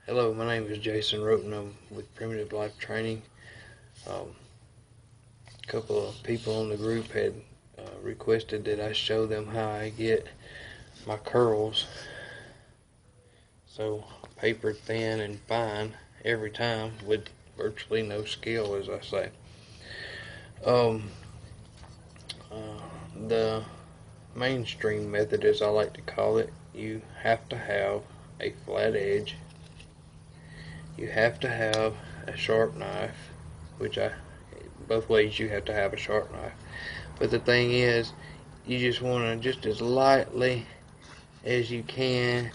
Hello, my name is Jason Roten. I'm with Primitive Life Training. A couple of people on the group had requested that I show them how I get my curls so paper thin and fine every time with virtually no skill, as I say. The mainstream method, as I like to call it, you have to have a flat edge. You have to have a sharp knife, both ways you have to have a sharp knife. But the thing is, you just want to, just as lightly as you can,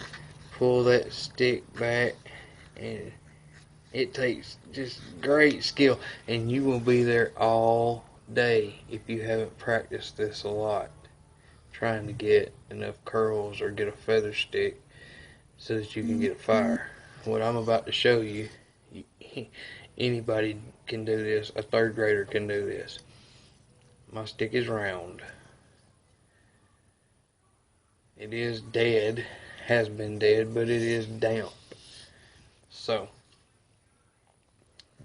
pull that stick back, and it takes just great skill, and you will be there all day if you haven't practiced this a lot, trying to get enough curls or get a feather stick so that you can get a fire. What I'm about to show you, anybody can do this. A third grader can do this. My stick is round. It is dead, has been dead, but it is damp. So,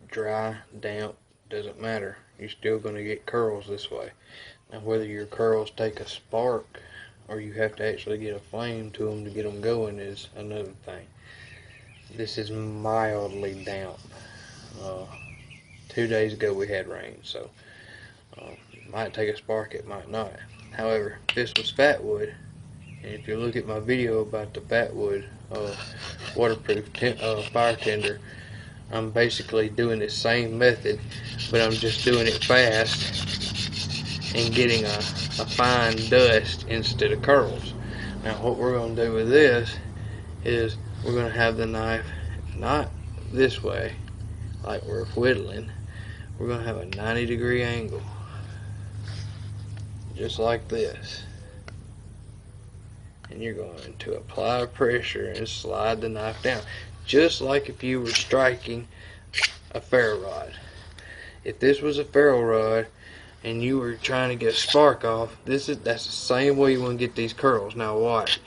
dry, damp, doesn't matter. You're still going to get curls this way. Now, whether your curls take a spark or you have to actually get a flame to them to get them going is another thing. This is mildly damp. 2 days ago we had rain, so it might take a spark, it might not. However, this was fat wood, and if you look at my video about the fat wood waterproof fire tinder, I'm basically doing the same method, but I'm just doing it fast and getting a fine dust instead of curls. Now what we're going to do with this is we're going to have the knife not this way like we're whittling. We're going to have a 90-degree angle, just like this, and you're going to apply pressure and slide the knife down, just like if you were striking a ferro rod. If this was a ferro rod and you were trying to get a spark off, that's the same way you want to get these curls. Now watch.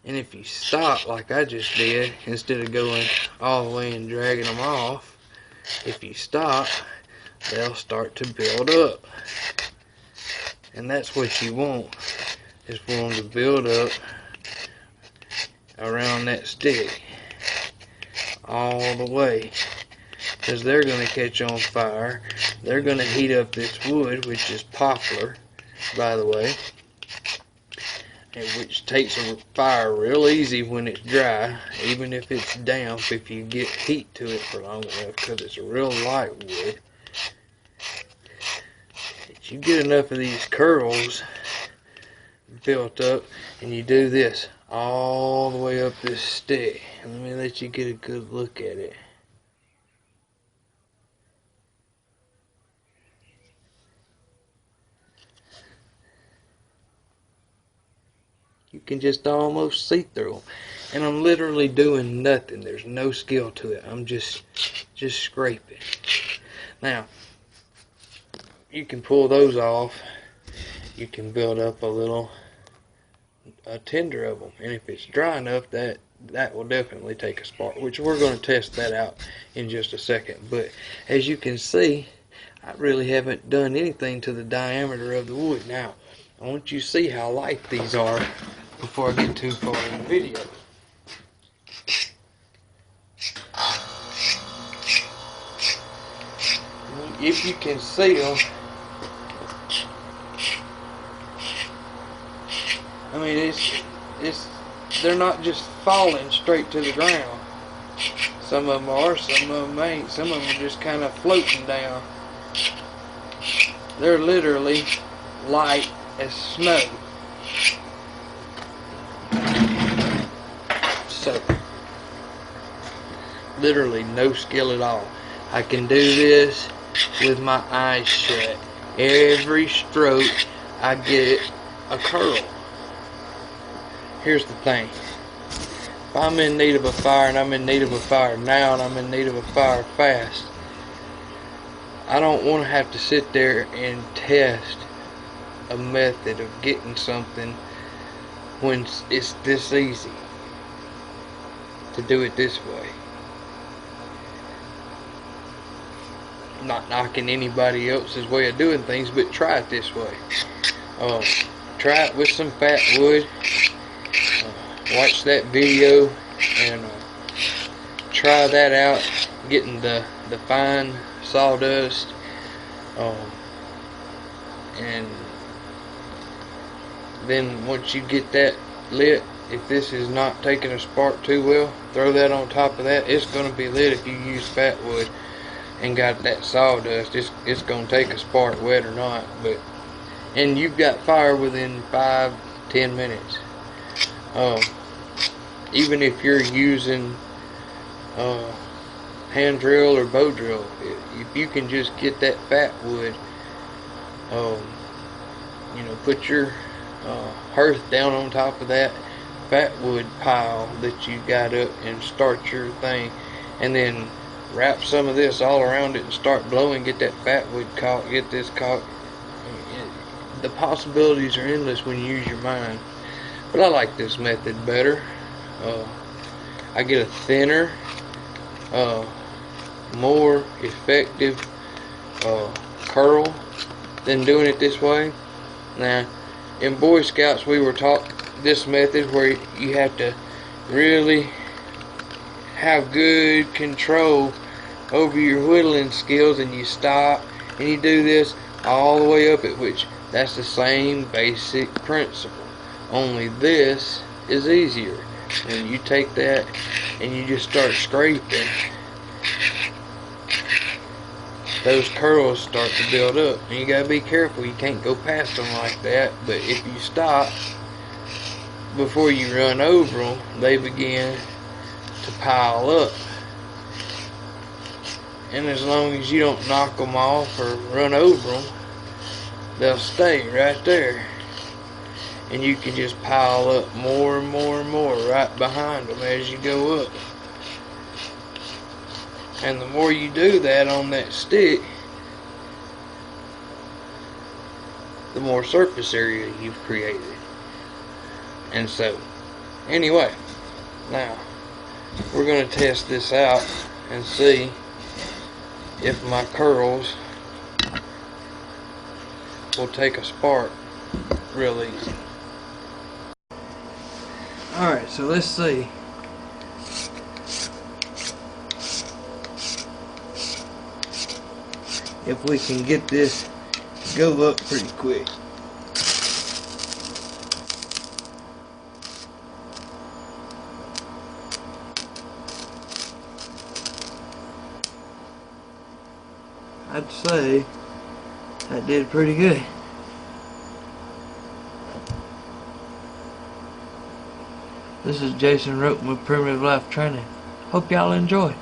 And if you stop like I just did, instead of going all the way and dragging them off, if you stop, they'll start to build up. And that's what you want, is for them to build up around that stick all the way, because they're going to catch on fire. They're going to heat up this wood, which is poplar, by the way, which takes a fire real easy when it's dry, even if it's damp, if you get heat to it for long enough, because it's a real light wood. If you get enough of these curls built up, and you do this all the way up this stick, let me let you get a good look at it. You can just almost see through them. And I'm literally doing nothing. There's no skill to it. I'm just scraping. Now, you can pull those off. You can build up a tinder of them. And if it's dry enough, that will definitely take a spark, which we're going to test that out in just a second. But as you can see, I really haven't done anything to the diameter of the wood. Now, I want you to see how light these are before I get too far in the video. If you can see them, I mean, they're not just falling straight to the ground. Some of them are, some of them ain't. Some of them are just kind of floating down. They're literally light as snow. So, literally no skill at all. I can do this with my eyes shut. Every stroke I get a curl. Here's the thing. If I'm in need of a fire, and I'm in need of a fire now, and I'm in need of a fire fast, I don't want to have to sit there and test a method of getting something when it's this easy to do it this way. Not knocking anybody else's way of doing things, but try it this way. Try it with some fat wood. Watch that video and try that out, getting the fine sawdust, and then once you get that lit, if this is not taking a spark too well, throw that on top of that. It's going to be lit if you use fat wood and got that sawdust. It's going to take a spark, wet or not. And you've got fire within 5-10 minutes. Even if you're using hand drill or bow drill, if you can just get that fat wood, put your hearth down on top of that fat wood pile that you got up and start your thing, and then wrap some of this all around it and start blowing, get that fat wood caught, get this caught. The possibilities are endless when you use your mind. But I like this method better. I get a thinner, more effective curl than doing it this way. Now, in Boy Scouts we were taught this method where you have to really have good control over your whittling skills, and you stop and you do this all the way up it, which that's the same basic principle, only this is easier. When you take that and you just start scraping, those curls start to build up, and you gotta be careful. You can't go past them like that, but if you stop before you run over them, they begin to pile up. And as long as you don't knock them off or run over them, they'll stay right there. And you can just pile up more and more and more right behind them as you go up. And the more you do that on that stick, the more surface area you've created. And so, anyway, now we're going to test this out and see if my curls will take a spark real easy. Alright, so let's see. If we can get this to go up pretty quick. I'd say that did pretty good. This is Jason Roten with Primitive Life Training. Hope y'all enjoy.